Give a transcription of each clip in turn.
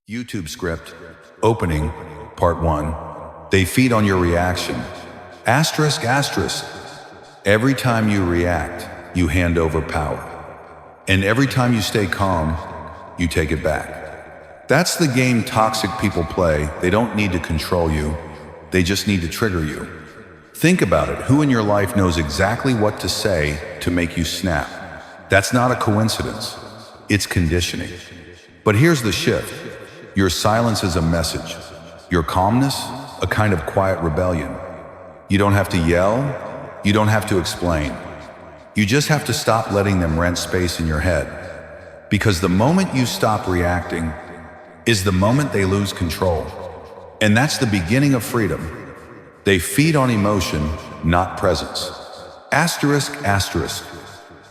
YouTube script, opening, part 1. They feed on your reaction. Asterisk, asterisk. Every time you react, you hand over power. And every time you stay calm, you take it back. That's the game toxic people play. They don't need to control you. They just need to trigger you. Think about it. Who in your life knows exactly what to say to make you snap? That's not a coincidence. It's conditioning. But here's the shift. Your silence is a message. Your calmness, a kind of quiet rebellion. You don't have to yell. You don't have to explain. You just have to stop letting them rent space in your head. Because the moment you stop reacting is the moment they lose control. And that's the beginning of freedom. They feed on emotion, not presence. Asterisk, asterisk.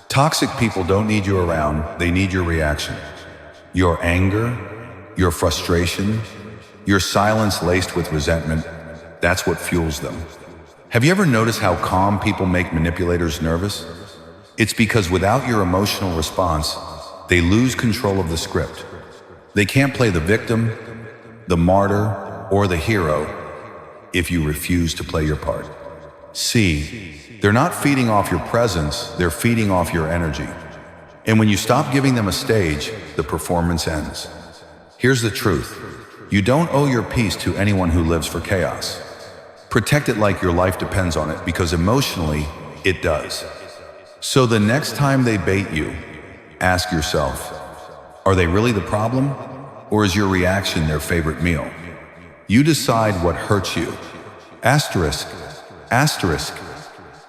Toxic people don't need you around. They need your reaction. Your anger, your frustration, your silence laced with resentment, that's what fuels them. Have you ever noticed how calm people make manipulators nervous? It's because without your emotional response, they lose control of the script. They can't play the victim, the martyr, or the hero if you refuse to play your part. See, they're not feeding off your presence, they're feeding off your energy. And when you stop giving them a stage, the performance ends. Here's the truth. You don't owe your peace to anyone who lives for chaos. Protect it like your life depends on it, because emotionally, it does. So the next time they bait you, ask yourself, are they really the problem? Or is your reaction their favorite meal? You decide what hurts you. Asterisk, asterisk.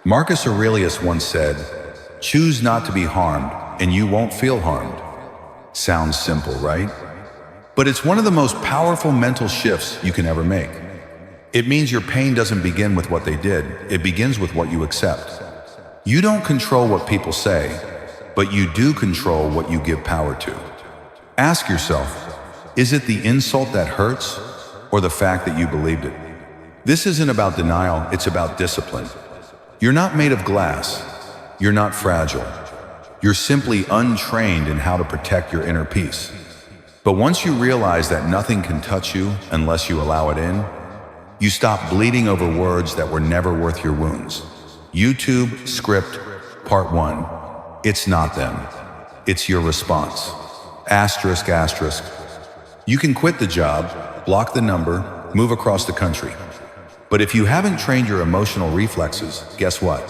Marcus Aurelius once said, choose not to be harmed, and you won't feel harmed. Sounds simple, right? But it's one of the most powerful mental shifts you can ever make. It means your pain doesn't begin with what they did, it begins with what you accept. You don't control what people say, but you do control what you give power to. Ask yourself, is it the insult that hurts, or the fact that you believed it? This isn't about denial, it's about discipline. You're not made of glass. You're not fragile. You're simply untrained in how to protect your inner peace. But once you realize that nothing can touch you unless you allow it in, you stop bleeding over words that were never worth your wounds. YouTube script, part 1. It's not them. It's your response. Asterisk, asterisk. You can quit the job, block the number, move across the country. But if you haven't trained your emotional reflexes, guess what?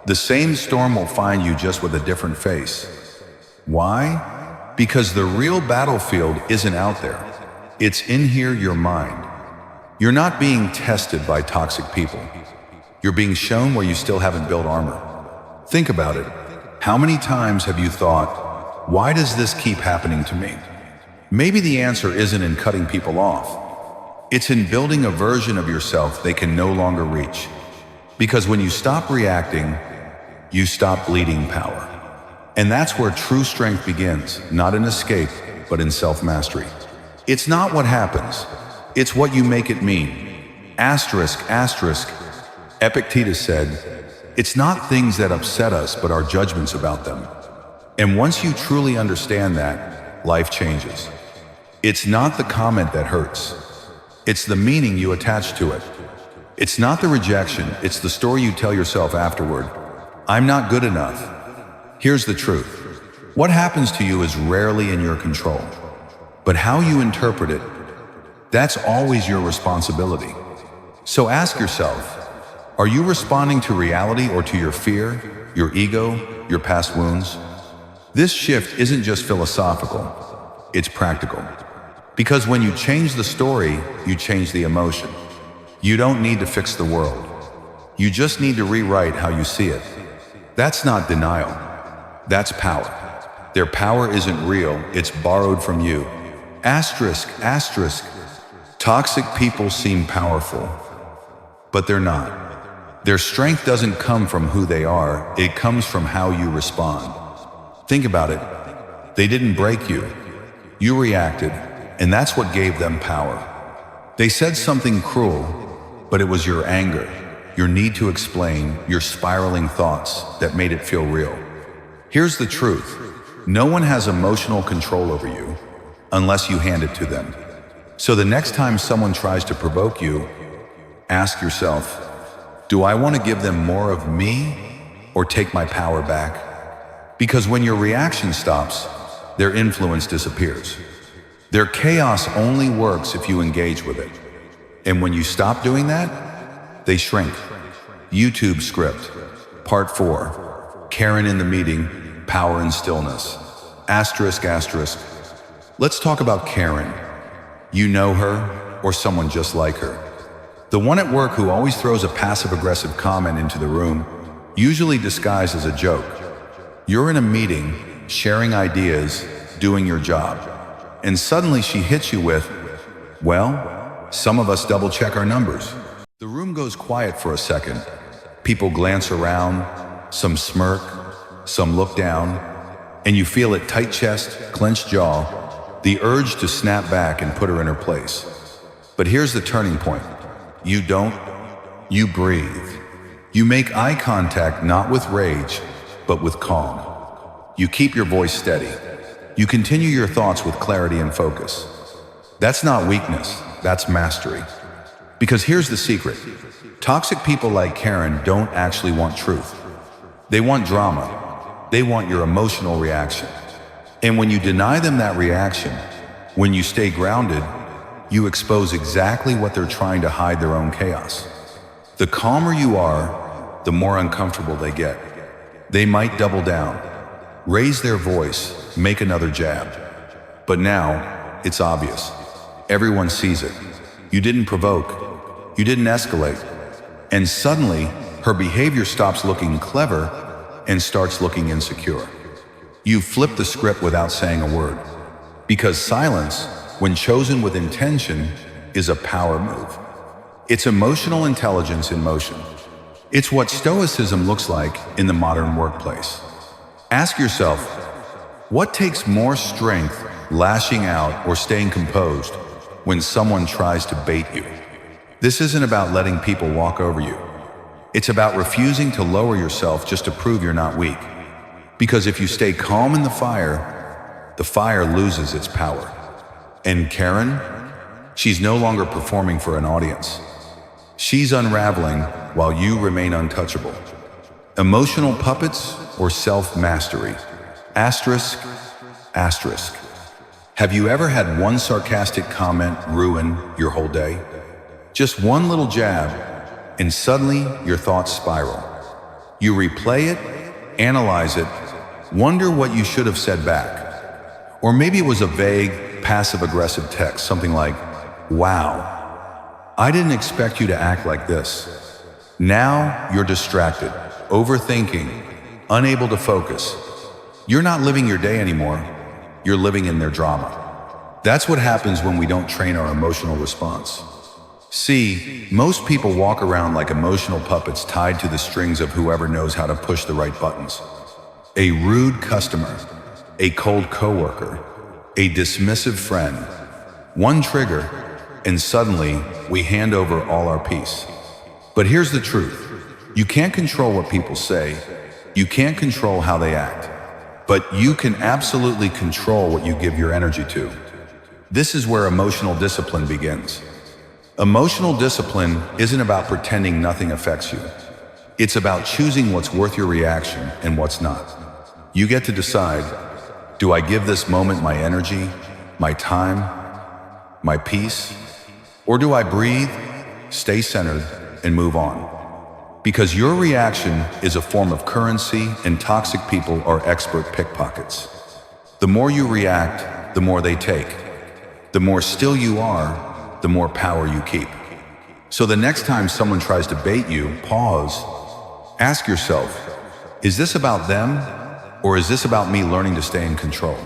The same storm will find you, just with a different face. Why? Because the real battlefield isn't out there. It's in here, your mind. You're not being tested by toxic people. You're being shown where you still haven't built armor. Think about it. How many times have you thought, why does this keep happening to me? Maybe the answer isn't in cutting people off. It's in building a version of yourself they can no longer reach. Because when you stop reacting, you stop bleeding power. And that's where true strength begins, not in escape, but in self-mastery. It's not what happens, it's what you make it mean. Asterisk, asterisk. Epictetus said, it's not things that upset us, but our judgments about them. And once you truly understand that, life changes. It's not the comment that hurts. It's the meaning you attach to it. It's not the rejection, it's the story you tell yourself afterward. I'm not good enough. Here's the truth. What happens to you is rarely in your control. But how you interpret it, that's always your responsibility. So ask yourself, are you responding to reality or to your fear, your ego, your past wounds? This shift isn't just philosophical, it's practical. Because when you change the story, you change the emotion. You don't need to fix the world. You just need to rewrite how you see it. That's not denial. That's power. Their power isn't real, it's borrowed from you. Asterisk, asterisk. Toxic people seem powerful, but they're not. Their strength doesn't come from who they are, it comes from how you respond. Think about it. They didn't break you. You reacted, and that's what gave them power. They said something cruel, but it was your anger, your need to explain, your spiraling thoughts that made it feel real. Here's the truth. No one has emotional control over you unless you hand it to them. So the next time someone tries to provoke you, ask yourself, do I want to give them more of me or take my power back? Because when your reaction stops, their influence disappears. Their chaos only works if you engage with it. And when you stop doing that, they shrink. YouTube script, Part 4, Karen in the meeting, power and stillness. Asterisk, asterisk. Let's talk about Karen. You know her, or someone just like her. The one at work who always throws a passive-aggressive comment into the room, usually disguised as a joke. You're in a meeting, sharing ideas, doing your job, and suddenly she hits you with, well, some of us double-check our numbers. The room goes quiet for a second. People glance around, some smirk, some look down, and you feel it tight chest, clenched jaw, the urge to snap back and put her in her place. But here's the turning point. You don't, you breathe. You make eye contact not with rage, but with calm. You keep your voice steady. You continue your thoughts with clarity and focus. That's not weakness, that's mastery. Because here's the secret. Toxic people like Karen don't actually want truth. They want drama. They want your emotional reaction. And when you deny them that reaction, when you stay grounded, you expose exactly what they're trying to hide, their own chaos. The calmer you are, the more uncomfortable they get. They might double down, raise their voice, make another jab. But now, it's obvious. Everyone sees it. You didn't provoke. You didn't escalate. And suddenly, her behavior stops looking clever and starts looking insecure. You flip the script without saying a word. Because silence, when chosen with intention, is a power move. It's emotional intelligence in motion. It's what Stoicism looks like in the modern workplace. Ask yourself, what takes more strength, lashing out or staying composed, when someone tries to bait you? This isn't about letting people walk over you. It's about refusing to lower yourself just to prove you're not weak. Because if you stay calm in the fire loses its power. And Karen, she's no longer performing for an audience. She's unraveling while you remain untouchable. Emotional puppets or self-mastery? Asterisk, asterisk. Have you ever had one sarcastic comment ruin your whole day? Just one little jab, and suddenly your thoughts spiral. You replay it, analyze it, wonder what you should have said back. Or maybe it was a vague, passive-aggressive text, something like, wow, I didn't expect you to act like this. Now you're distracted, overthinking, unable to focus. You're not living your day anymore. You're living in their drama. That's what happens when we don't train our emotional response. See, most people walk around like emotional puppets tied to the strings of whoever knows how to push the right buttons. A rude customer, a cold coworker, a dismissive friend. One trigger, and suddenly we hand over all our peace. But here's the truth. You can't control what people say. You can't control how they act. But you can absolutely control what you give your energy to. This is where emotional discipline begins. Emotional discipline isn't about pretending nothing affects you. It's about choosing what's worth your reaction and what's not. You get to decide, do I give this moment my energy, my time, my peace? Or do I breathe, stay centered, and move on? Because your reaction is a form of currency, and toxic people are expert pickpockets. The more you react, the more they take. The more still you are, the more power you keep. So the next time someone tries to bait you, pause. Ask yourself, is this about them, or is this about me learning to stay in control?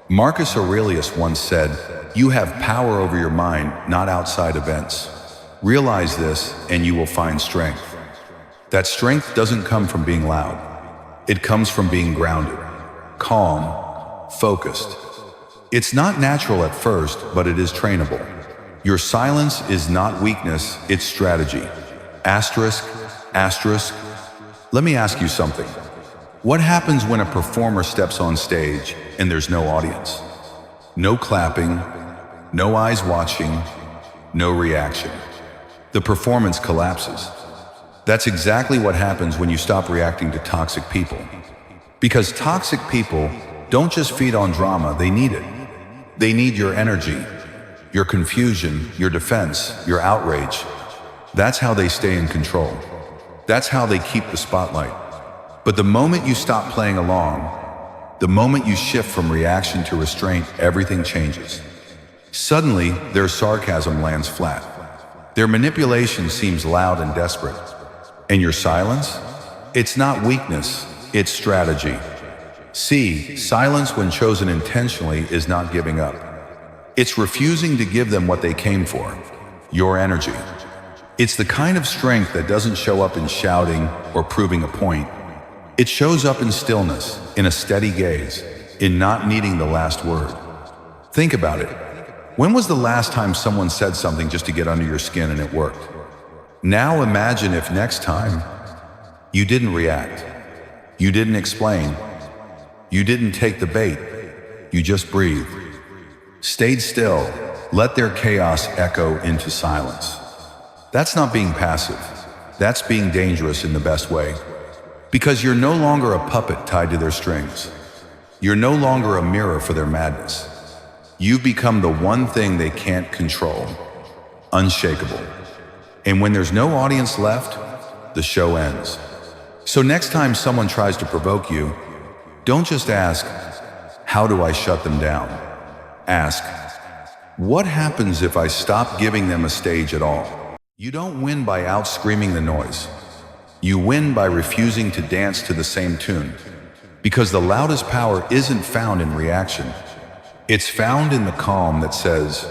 Marcus Aurelius once said, you have power over your mind, not outside events. Realize this, and you will find strength. That strength doesn't come from being loud. It comes from being grounded, calm, focused. It's not natural at first, but it is trainable. Your silence is not weakness, it's strategy. Asterisk, asterisk. Let me ask you something. What happens when a performer steps on stage and there's no audience? No clapping, no eyes watching, no reaction. The performance collapses. That's exactly what happens when you stop reacting to toxic people. Because toxic people don't just feed on drama, they need it. They need your energy, your confusion, your defense, your outrage. That's how they stay in control. That's how they keep the spotlight. But the moment you stop playing along, the moment you shift from reaction to restraint, everything changes. Suddenly, their sarcasm lands flat. Their manipulation seems loud and desperate. And your silence? It's not weakness, it's strategy. See, silence when chosen intentionally is not giving up. It's refusing to give them what they came for, your energy. It's the kind of strength that doesn't show up in shouting or proving a point. It shows up in stillness, in a steady gaze, in not needing the last word. Think about it. When was the last time someone said something just to get under your skin and it worked? Now imagine if next time you didn't react, you didn't explain, you didn't take the bait, you just breathed, stayed still, let their chaos echo into silence. That's not being passive. That's being dangerous in the best way. Because you're no longer a puppet tied to their strings. You're no longer a mirror for their madness. You've become the one thing they can't control, unshakable. And when there's no audience left, the show ends. So next time someone tries to provoke you, don't just ask, how do I shut them down? Ask, what happens if I stop giving them a stage at all? You don't win by out-screaming the noise. You win by refusing to dance to the same tune. Because the loudest power isn't found in reaction. It's found in the calm that says,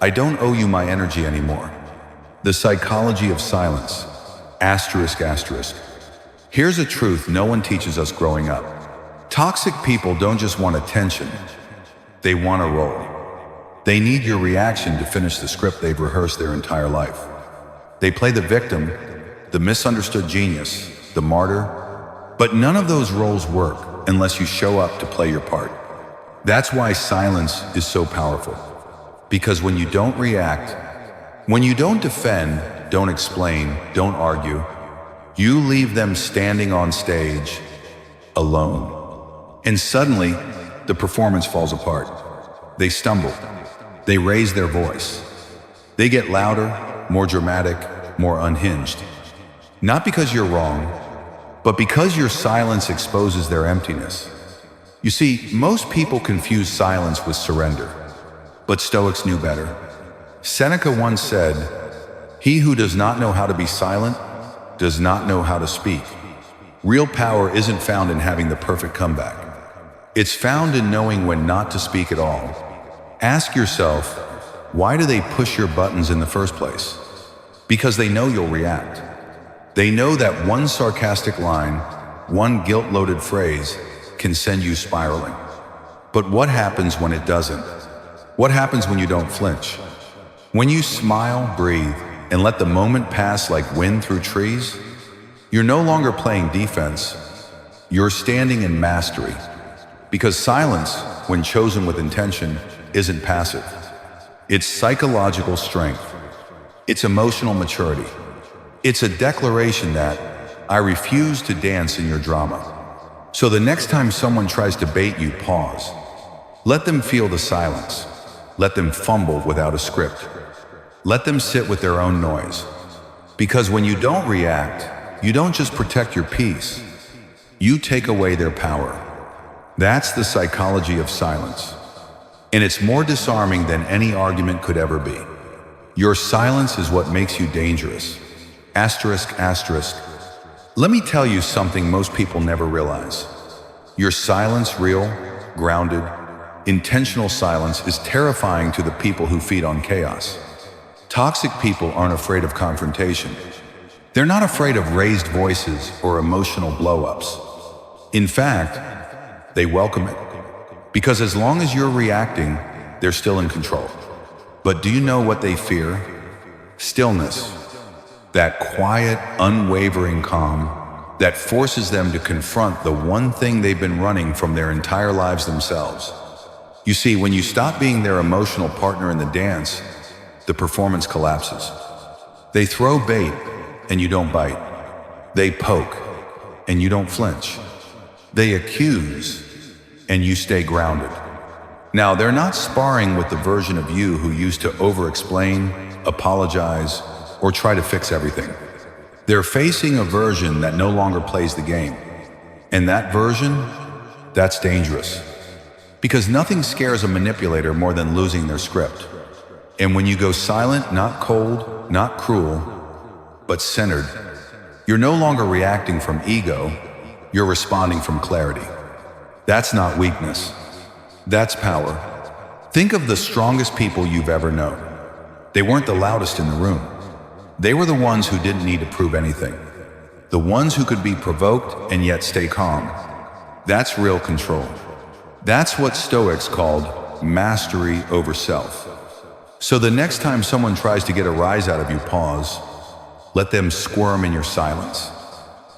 I don't owe you my energy anymore. The psychology of silence. Asterisk, asterisk. Here's a truth no one teaches us growing up. Toxic people don't just want attention. They want a role. They need your reaction to finish the script they've rehearsed their entire life. They play the victim, the misunderstood genius, the martyr, but none of those roles work unless you show up to play your part. That's why silence is so powerful. Because when you don't react, when you don't defend, don't explain, don't argue, you leave them standing on stage, alone. And suddenly, the performance falls apart. They stumble. They raise their voice. They get louder, more dramatic, more unhinged. Not because you're wrong, but because your silence exposes their emptiness. You see, most people confuse silence with surrender, but Stoics knew better. Seneca once said, "He who does not know how to be silent does not know how to speak." Real power isn't found in having the perfect comeback. It's found in knowing when not to speak at all. Ask yourself, why do they push your buttons in the first place? Because they know you'll react. They know that one sarcastic line, one guilt-loaded phrase, can send you spiraling. But what happens when it doesn't? What happens when you don't flinch? When you smile, breathe, and let the moment pass like wind through trees, you're no longer playing defense. You're standing in mastery. Because silence, when chosen with intention, isn't passive. It's psychological strength. It's emotional maturity. It's a declaration that I refuse to dance in your drama. So the next time someone tries to bait you, pause. Let them feel the silence. Let them fumble without a script. Let them sit with their own noise. Because when you don't react, you don't just protect your peace. You take away their power. That's the psychology of silence. And it's more disarming than any argument could ever be. Your silence is what makes you dangerous. Asterisk, asterisk. Let me tell you something most people never realize. Your silence, real, grounded, intentional silence, is terrifying to the people who feed on chaos. Toxic people aren't afraid of confrontation. They're not afraid of raised voices or emotional blow-ups. In fact, they welcome it. Because as long as you're reacting, they're still in control. But do you know what they fear? Stillness. That quiet, unwavering calm that forces them to confront the one thing they've been running from their entire lives themselves. You see, when you stop being their emotional partner in the dance, the performance collapses. They throw bait and you don't bite. They poke and you don't flinch. They accuse and you stay grounded. Now, they're not sparring with the version of you who used to over-explain, apologize, or try to fix everything. They're facing a version that no longer plays the game. And that version, that's dangerous. Because nothing scares a manipulator more than losing their script. And when you go silent, not cold, not cruel, but centered, you're no longer reacting from ego, you're responding from clarity. That's not weakness. That's power. Think of the strongest people you've ever known. They weren't the loudest in the room. They were the ones who didn't need to prove anything. The ones who could be provoked and yet stay calm. That's real control. That's what Stoics called mastery over self. So the next time someone tries to get a rise out of you, pause. Let them squirm in your silence.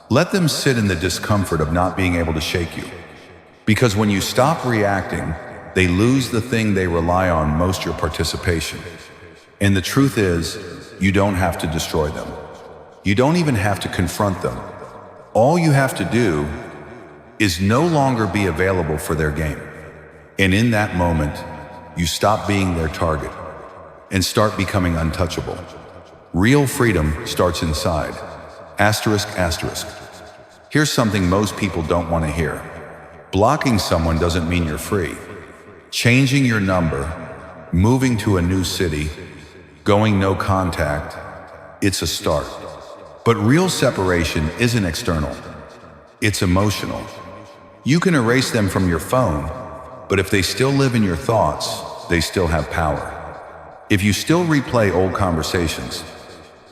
Let them sit in the discomfort of not being able to shake you. Because when you stop reacting, they lose the thing they rely on most, your participation. And the truth is, you don't have to destroy them. You don't even have to confront them. All you have to do is no longer be available for their game. And in that moment, you stop being their target and start becoming untouchable. Real freedom starts inside. Asterisk, asterisk. Here's something most people don't want to hear. Blocking someone doesn't mean you're free. Changing your number, moving to a new city, going no contact, it's a start. But real separation isn't external. It's emotional. You can erase them from your phone, but if they still live in your thoughts, they still have power. If you still replay old conversations,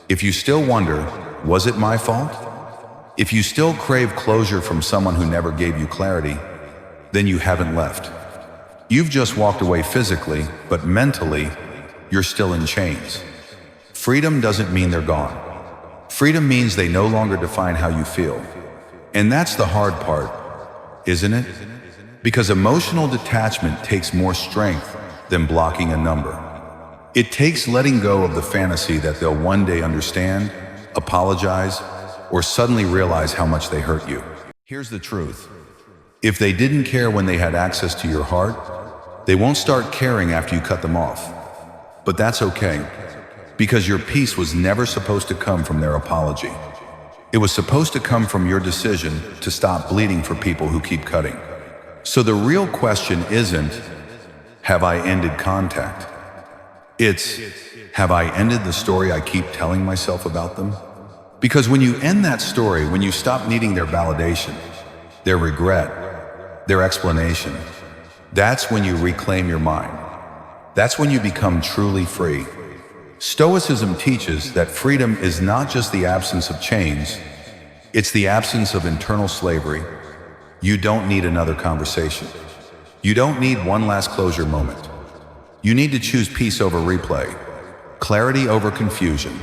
if you still wonder, was it my fault? If you still crave closure from someone who never gave you clarity, then you haven't left. You've just walked away physically, but mentally, you're still in chains. Freedom doesn't mean they're gone. Freedom means they no longer define how you feel. And that's the hard part, isn't it? Because emotional detachment takes more strength than blocking a number. It takes letting go of the fantasy that they'll one day understand, apologize, or suddenly realize how much they hurt you. Here's the truth. If they didn't care when they had access to your heart, they won't start caring after you cut them off. But that's okay, because your peace was never supposed to come from their apology. It was supposed to come from your decision to stop bleeding for people who keep cutting. So the real question isn't, have I ended contact? It's, have I ended the story I keep telling myself about them? Because when you end that story, when you stop needing their validation, their regret, their explanation, that's when you reclaim your mind. That's when you become truly free. Stoicism teaches that freedom is not just the absence of chains, it's the absence of internal slavery. You don't need another conversation. You don't need one last closure moment. You need to choose peace over replay, clarity over confusion,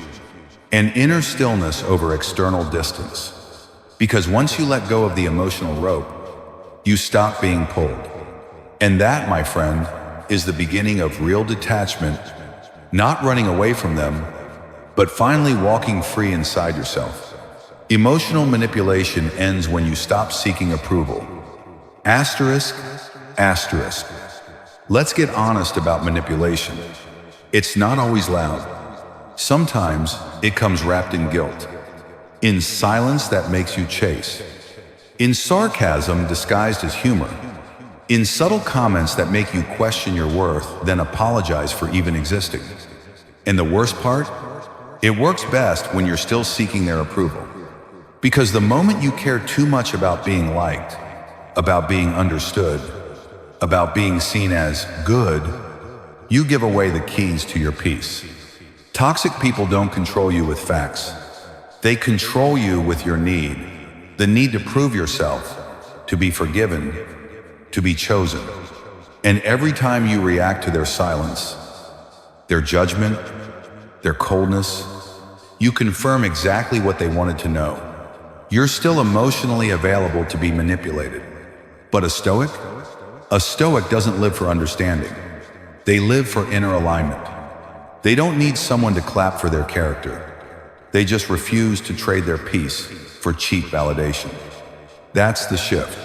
and inner stillness over external distance. Because once you let go of the emotional rope, you stop being pulled. And that, my friend, is the beginning of real detachment, not running away from them, but finally walking free inside yourself. Emotional manipulation ends when you stop seeking approval. Asterisk, asterisk. Let's get honest about manipulation. It's not always loud. Sometimes it comes wrapped in guilt, in silence that makes you chase, in sarcasm disguised as humor, in subtle comments that make you question your worth, then apologize for even existing. And the worst part? It works best when you're still seeking their approval. Because the moment you care too much about being liked, about being understood, about being seen as good, you give away the keys to your peace. Toxic people don't control you with facts. They control you with your need, the need to prove yourself, to be forgiven, to be chosen. And every time you react to their silence, their judgment, their coldness, you confirm exactly what they wanted to know. You're still emotionally available to be manipulated. But a Stoic? A Stoic doesn't live for understanding. They live for inner alignment. They don't need someone to clap for their character. They just refuse to trade their peace for cheap validation. That's the shift.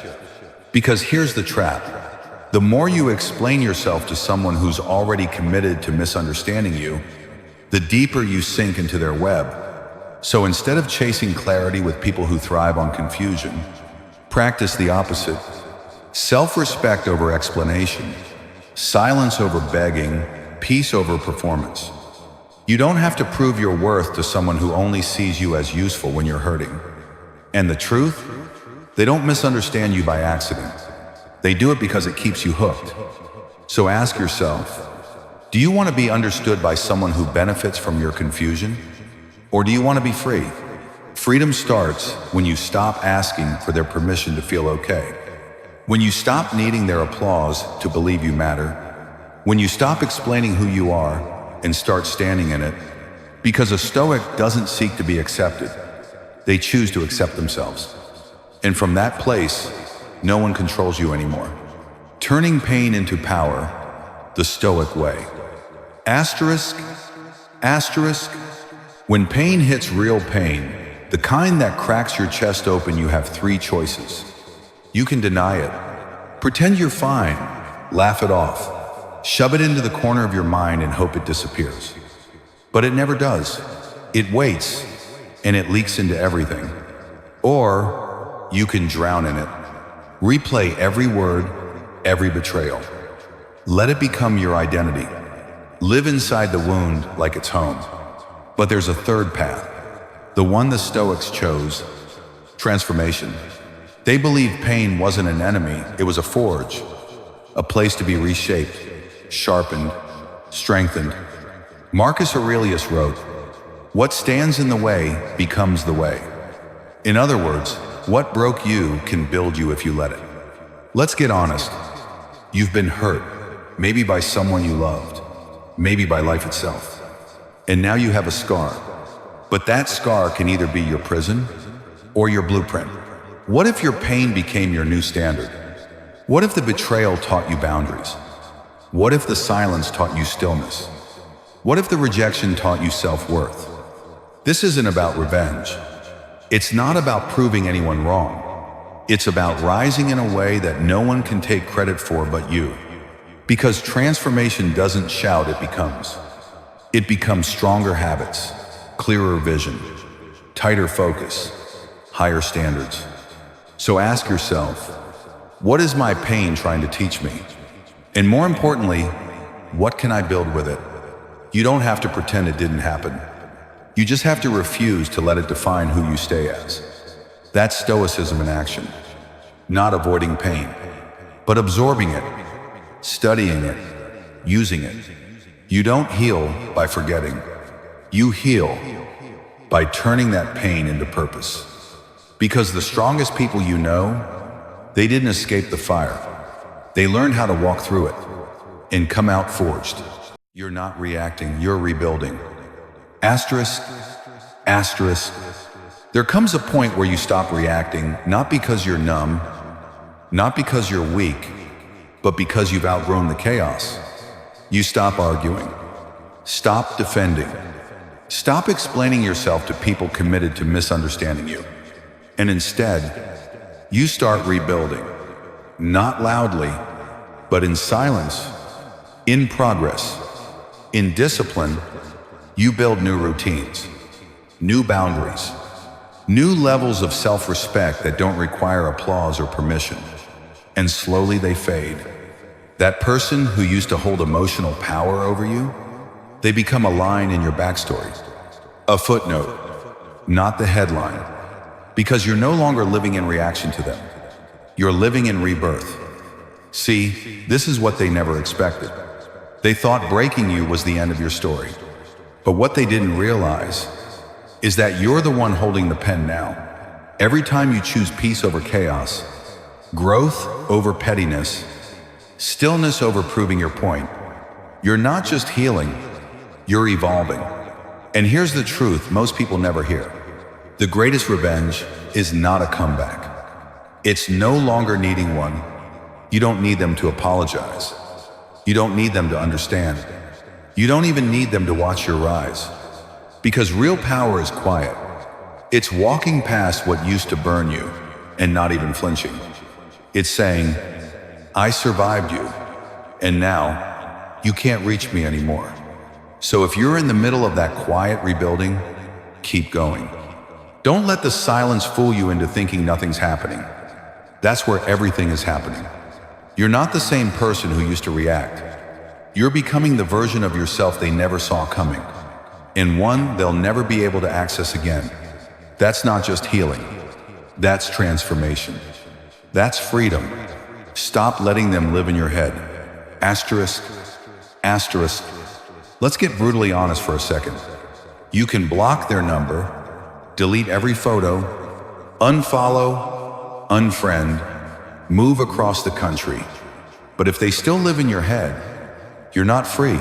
Because here's the trap. The more you explain yourself to someone who's already committed to misunderstanding you, the deeper you sink into their web. So instead of chasing clarity with people who thrive on confusion, practice the opposite. Self-respect over explanation, silence over begging, peace over performance. You don't have to prove your worth to someone who only sees you as useful when you're hurting. And the truth? They don't misunderstand you by accident. They do it because it keeps you hooked. So ask yourself, do you want to be understood by someone who benefits from your confusion? Or do you want to be free? Freedom starts when you stop asking for their permission to feel okay. When you stop needing their applause to believe you matter. When you stop explaining who you are and start standing in it. Because a Stoic doesn't seek to be accepted. They choose to accept themselves. And from that place, no one controls you anymore. Turning pain into power, the Stoic way. Asterisk. When pain hits real pain, the kind that cracks your chest open, you have three choices. You can deny it. Pretend you're fine. Laugh it off. Shove it into the corner of your mind and hope it disappears. But it never does. It waits, and it leaks into everything. Or you can drown in it. Replay every word, every betrayal. Let it become your identity. Live inside the wound like it's home. But there's a third path, the one the Stoics chose: transformation. They believed pain wasn't an enemy, it was a forge, a place to be reshaped, sharpened, strengthened. Marcus Aurelius wrote, "What stands in the way becomes the way." In other words, what broke you can build you if you let it. Let's get honest. You've been hurt, maybe by someone you loved, maybe by life itself. And now you have a scar. But that scar can either be your prison or your blueprint. What if your pain became your new standard? What if the betrayal taught you boundaries? What if the silence taught you stillness? What if the rejection taught you self-worth? This isn't about revenge. It's not about proving anyone wrong. It's about rising in a way that no one can take credit for but you. Because transformation doesn't shout, it becomes. It becomes stronger habits, clearer vision, tighter focus, higher standards. So ask yourself, what is my pain trying to teach me? And more importantly, what can I build with it? You don't have to pretend it didn't happen. You just have to refuse to let it define who you stay as. That's Stoicism in action. Not avoiding pain, but absorbing it, studying it, using it. You don't heal by forgetting. You heal by turning that pain into purpose. Because the strongest people you know, they didn't escape the fire. They learned how to walk through it and come out forged. You're not reacting, you're rebuilding. Asterisk. There comes a point where you stop reacting, not because you're numb, not because you're weak, but because you've outgrown the chaos. You stop arguing. Stop defending. Stop explaining yourself to people committed to misunderstanding you. And instead, you start rebuilding. Not loudly, but in silence, in progress, in discipline. You build new routines, new boundaries, new levels of self-respect that don't require applause or permission. And slowly they fade. That person who used to hold emotional power over you, they become a line in your backstory. A footnote, not the headline. Because you're no longer living in reaction to them. You're living in rebirth. See, this is what they never expected. They thought breaking you was the end of your story. But what they didn't realize is that you're the one holding the pen now. Every time you choose peace over chaos, growth over pettiness, stillness over proving your point, you're not just healing, you're evolving. And here's the truth most people never hear. The greatest revenge is not a comeback. It's no longer needing one. You don't need them to apologize. You don't need them to understand. You don't even need them to watch your rise. Because real power is quiet. It's walking past what used to burn you and not even flinching. It's saying, I survived you, and now you can't reach me anymore. So if you're in the middle of that quiet rebuilding, keep going. Don't let the silence fool you into thinking nothing's happening. That's where everything is happening. You're not the same person who used to react. You're becoming the version of yourself they never saw coming, and one they'll never be able to access again. That's not just healing. That's transformation. That's freedom. Stop letting them live in your head. Asterisk, asterisk. Let's get brutally honest for a second. You can block their number, delete every photo, unfollow, unfriend, move across the country. But if they still live in your head, you're not free.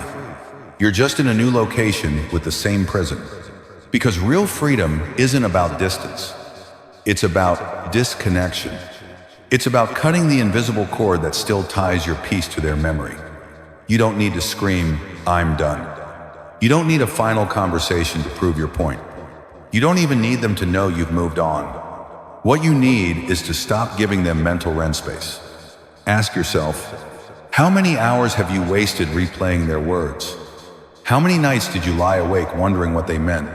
You're just in a new location with the same prison. Because real freedom isn't about distance. It's about disconnection. It's about cutting the invisible cord that still ties your peace to their memory. You don't need to scream, I'm done. You don't need a final conversation to prove your point. You don't even need them to know you've moved on. What you need is to stop giving them mental rent space. Ask yourself, how many hours have you wasted replaying their words? How many nights did you lie awake wondering what they meant,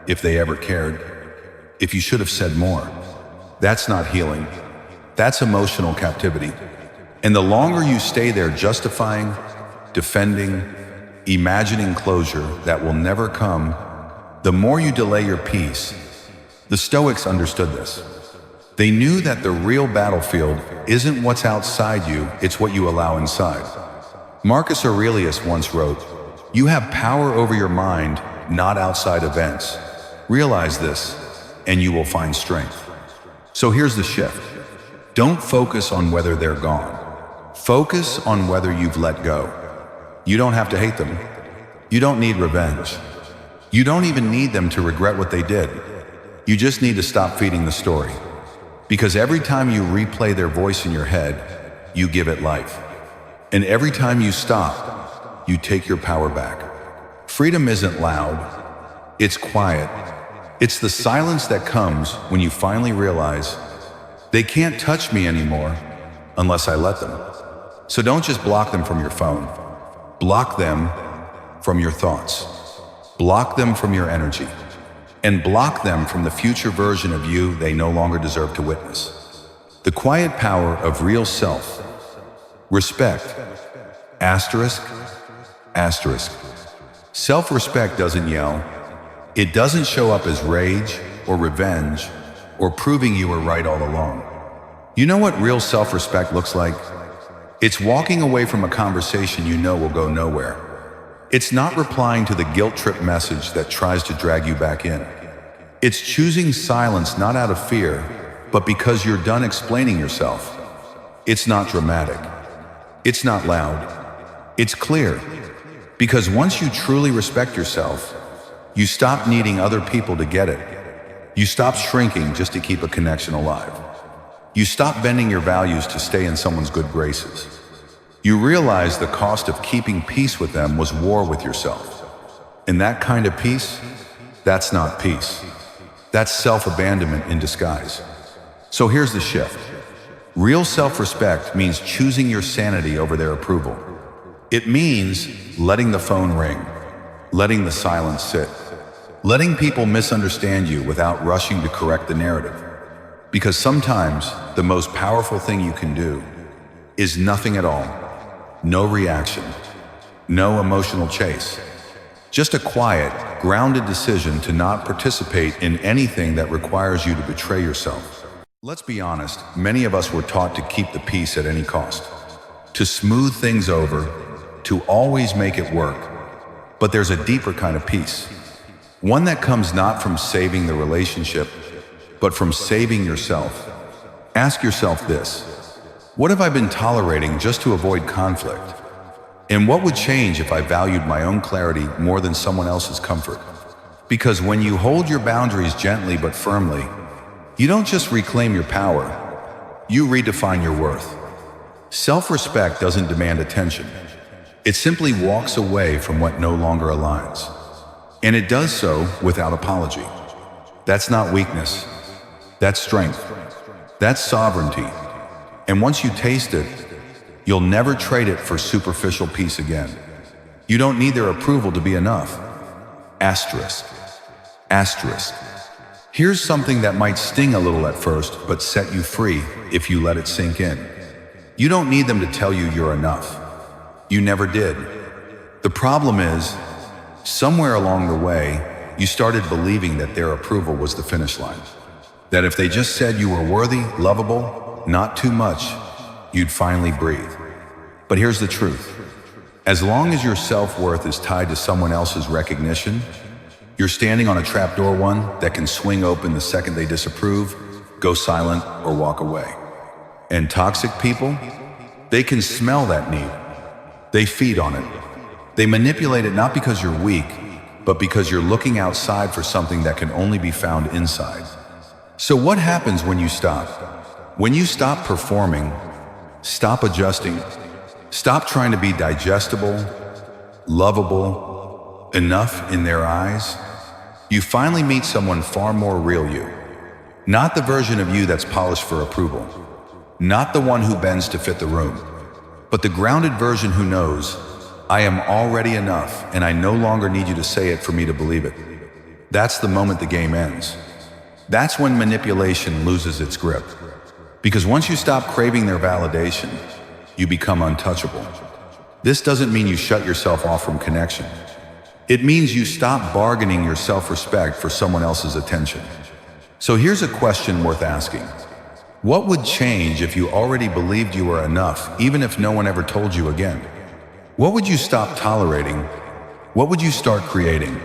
if they ever cared, if you should have said more? That's not healing. That's emotional captivity. And the longer you stay there justifying, defending, imagining closure that will never come, the more you delay your peace. The Stoics understood this. They knew that the real battlefield isn't what's outside you, it's what you allow inside. Marcus Aurelius once wrote, "You have power over your mind, not outside events. Realize this, and you will find strength." So here's the shift. Don't focus on whether they're gone. Focus on whether you've let go. You don't have to hate them. You don't need revenge. You don't even need them to regret what they did. You just need to stop feeding the story. Because every time you replay their voice in your head, you give it life. And every time you stop, you take your power back. Freedom isn't loud. It's quiet. It's the silence that comes when you finally realize they can't touch me anymore unless I let them. So don't just block them from your phone. Block them from your thoughts. Block them from your energy. And block them from the future version of you they no longer deserve to witness. The quiet power of real self. Respect. Asterisk. Asterisk. Self-respect doesn't yell. It doesn't show up as rage or revenge or proving you were right all along. You know what real self-respect looks like? It's walking away from a conversation you know will go nowhere. It's not replying to the guilt trip message that tries to drag you back in. It's choosing silence not out of fear, but because you're done explaining yourself. It's not dramatic. It's not loud. It's clear. Because once you truly respect yourself, you stop needing other people to get it. You stop shrinking just to keep a connection alive. You stop bending your values to stay in someone's good graces. You realize the cost of keeping peace with them was war with yourself. And that kind of peace, that's not peace. That's self-abandonment in disguise. So here's the shift. Real self-respect means choosing your sanity over their approval. It means letting the phone ring, letting the silence sit, letting people misunderstand you without rushing to correct the narrative. Because sometimes the most powerful thing you can do is nothing at all. No reaction, no emotional chase. Just a quiet, grounded decision to not participate in anything that requires you to betray yourself. Let's be honest, many of us were taught to keep the peace at any cost, to smooth things over, to always make it work. But there's a deeper kind of peace, one that comes not from saving the relationship, but from saving yourself. Ask yourself this: what have I been tolerating just to avoid conflict? And what would change if I valued my own clarity more than someone else's comfort? Because when you hold your boundaries gently but firmly, you don't just reclaim your power, you redefine your worth. Self-respect doesn't demand attention. It simply walks away from what no longer aligns. And it does so without apology. That's not weakness. That's strength. That's sovereignty. And once you taste it, you'll never trade it for superficial peace again. You don't need their approval to be enough. Asterisk. Asterisk. Here's something that might sting a little at first, but set you free if you let it sink in. You don't need them to tell you you're enough. You never did. The problem is, somewhere along the way, you started believing that their approval was the finish line. That if they just said you were worthy, lovable, not too much, you'd finally breathe. But here's the truth. As long as your self-worth is tied to someone else's recognition, you're standing on a trapdoor one that can swing open the second they disapprove, go silent, or walk away. And toxic people, they can smell that need. They feed on it. They manipulate it not because you're weak, but because you're looking outside for something that can only be found inside. So what happens when you stop? When you stop performing, stop adjusting, stop trying to be digestible, lovable, enough in their eyes, you finally meet someone far more real you. Not the version of you that's polished for approval. Not the one who bends to fit the room. But the grounded version who knows, I am already enough and I no longer need you to say it for me to believe it. That's the moment the game ends. That's when manipulation loses its grip. Because once you stop craving their validation, you become untouchable. This doesn't mean you shut yourself off from connection. It means you stop bargaining your self-respect for someone else's attention. So here's a question worth asking. What would change if you already believed you were enough, even if no one ever told you again? What would you stop tolerating? What would you start creating?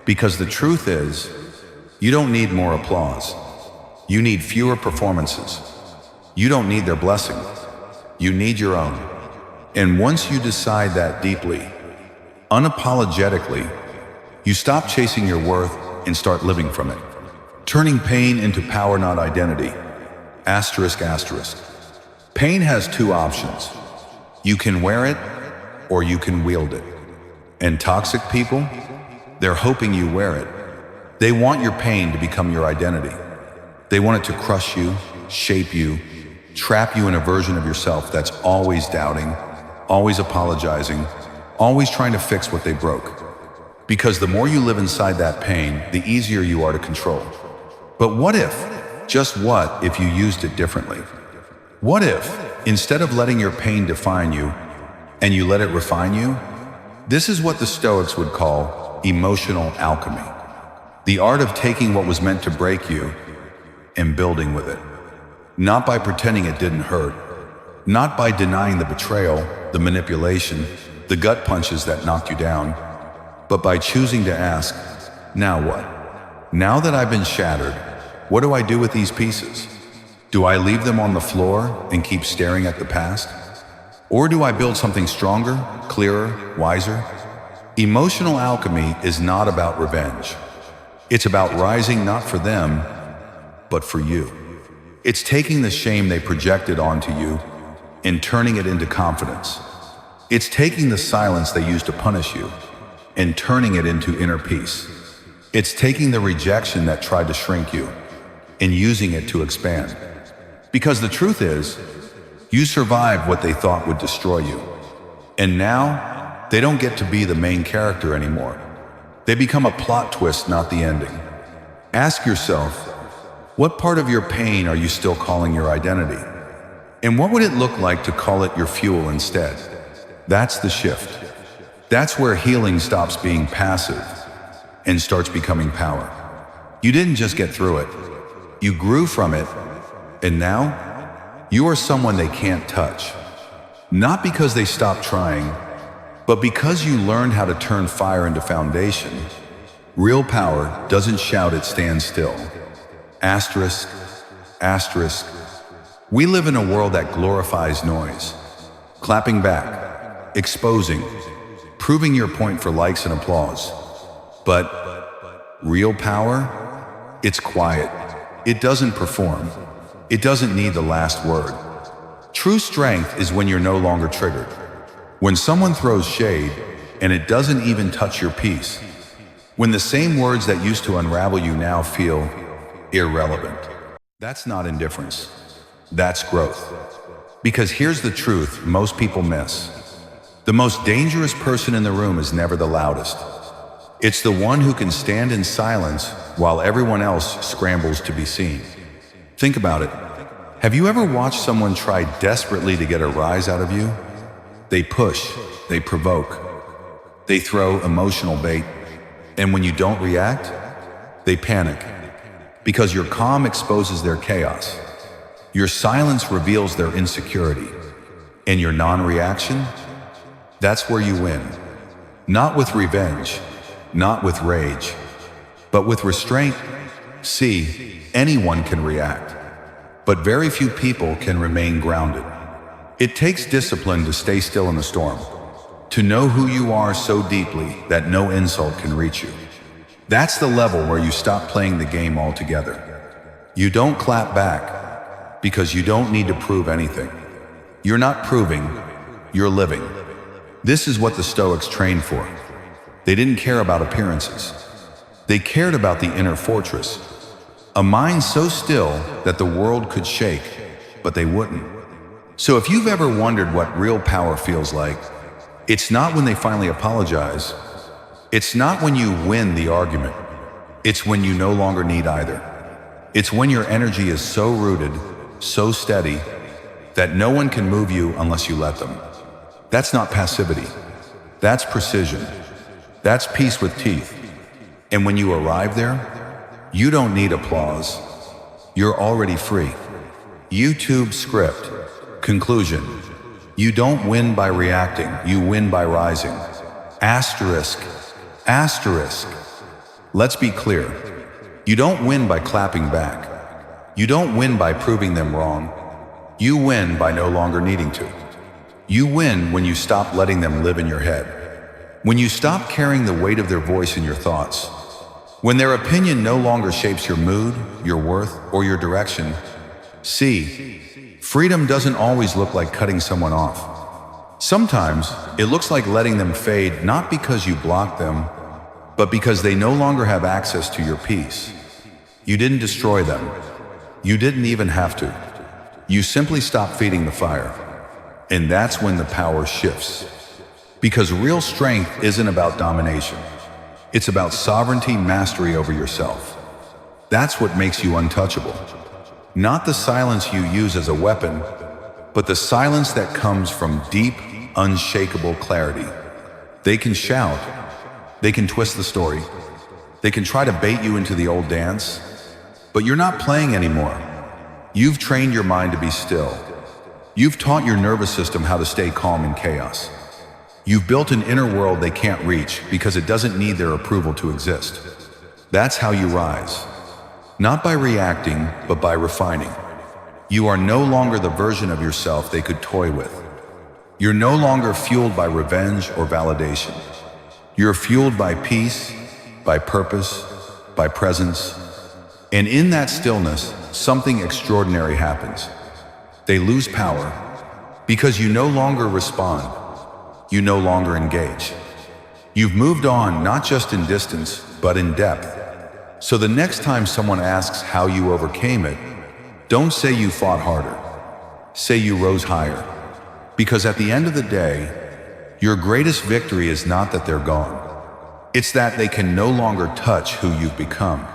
Because the truth is, you don't need more applause. You need fewer performances. You don't need their blessing. You need your own. And once you decide that deeply, unapologetically, you stop chasing your worth and start living from it. Turning pain into power, not identity. Asterisk, asterisk. Pain has two options. You can wear it or you can wield it. And toxic people, they're hoping you wear it. They want your pain to become your identity. They want it to crush you, shape you, trap you in a version of yourself that's always doubting, always apologizing, always trying to fix what they broke. Because the more you live inside that pain, the easier you are to control. But what if, just what if you used it differently? What if, instead of letting your pain define you, and you let it refine you? This is what the Stoics would call emotional alchemy. The art of taking what was meant to break you and building with it. Not by pretending it didn't hurt, not by denying the betrayal, the manipulation, the gut punches that knocked you down, but by choosing to ask, now what? Now that I've been shattered, what do I do with these pieces? Do I leave them on the floor and keep staring at the past? Or do I build something stronger, clearer, wiser? Emotional alchemy is not about revenge. It's about rising not for them, but for you. It's taking the shame they projected onto you and turning it into confidence. It's taking the silence they used to punish you and turning it into inner peace. It's taking the rejection that tried to shrink you and using it to expand. Because the truth is, you survived what they thought would destroy you. And now, they don't get to be the main character anymore. They become a plot twist, not the ending. Ask yourself, what part of your pain are you still calling your identity? And what would it look like to call it your fuel instead? That's the shift. That's where healing stops being passive and starts becoming power. You didn't just get through it. You grew from it, and now you are someone they can't touch. Not because they stopped trying, but because you learned how to turn fire into foundation. Real power doesn't shout, it stands still. Asterisk, asterisk. We live in a world that glorifies noise. Clapping back, exposing, proving your point for likes and applause. But real power, it's quiet. It doesn't perform. It doesn't need the last word. True strength is when you're no longer triggered. When someone throws shade and it doesn't even touch your peace. When the same words that used to unravel you now feel irrelevant. That's not indifference. That's growth. Because here's the truth most people miss. The most dangerous person in the room is never the loudest. It's the one who can stand in silence while everyone else scrambles to be seen. Think about it. Have you ever watched someone try desperately to get a rise out of you? They push, they provoke, they throw emotional bait, and when you don't react, they panic. Because your calm exposes their chaos. Your silence reveals their insecurity. And your non-reaction? That's where you win. Not with revenge, not with rage, but with restraint. See, anyone can react, but very few people can remain grounded. It takes discipline to stay still in the storm, to know who you are so deeply that no insult can reach you. That's the level where you stop playing the game altogether. You don't clap back because you don't need to prove anything. You're not proving, you're living. This is what the Stoics trained for. They didn't care about appearances. They cared about the inner fortress. A mind so still that the world could shake, but they wouldn't. So if you've ever wondered what real power feels like, it's not when they finally apologize. It's not when you win the argument. It's when you no longer need either. It's when your energy is so rooted, so steady, that no one can move you unless you let them. That's not passivity. That's precision. That's peace with teeth. And when you arrive there, you don't need applause. You're already free. YouTube script. Conclusion. You don't win by reacting, you win by rising. Asterisk. Asterisk. Let's be clear. You don't win by clapping back. You don't win by proving them wrong. You win by no longer needing to. You win when you stop letting them live in your head. When you stop carrying the weight of their voice in your thoughts. When their opinion no longer shapes your mood, your worth, or your direction. See, freedom doesn't always look like cutting someone off. Sometimes it looks like letting them fade, not because you blocked them, but because they no longer have access to your peace. You didn't destroy them. You didn't even have to. You simply stopped feeding the fire. And that's when the power shifts. Because real strength isn't about domination. It's about sovereignty, mastery over yourself. That's what makes you untouchable. Not the silence you use as a weapon, but the silence that comes from deep, unshakable clarity. They can shout. They can twist the story. They can try to bait you into the old dance. But you're not playing anymore. You've trained your mind to be still. You've taught your nervous system how to stay calm in chaos. You've built an inner world they can't reach because it doesn't need their approval to exist. That's how you rise. Not by reacting, but by refining. You are no longer the version of yourself they could toy with. You're no longer fueled by revenge or validation. You're fueled by peace, by purpose, by presence. And in that stillness, something extraordinary happens. They lose power because you no longer respond. You no longer engage. You've moved on not just in distance, but in depth. So the next time someone asks how you overcame it, don't say you fought harder. Say you rose higher. Because at the end of the day, your greatest victory is not that they're gone. It's that they can no longer touch who you've become.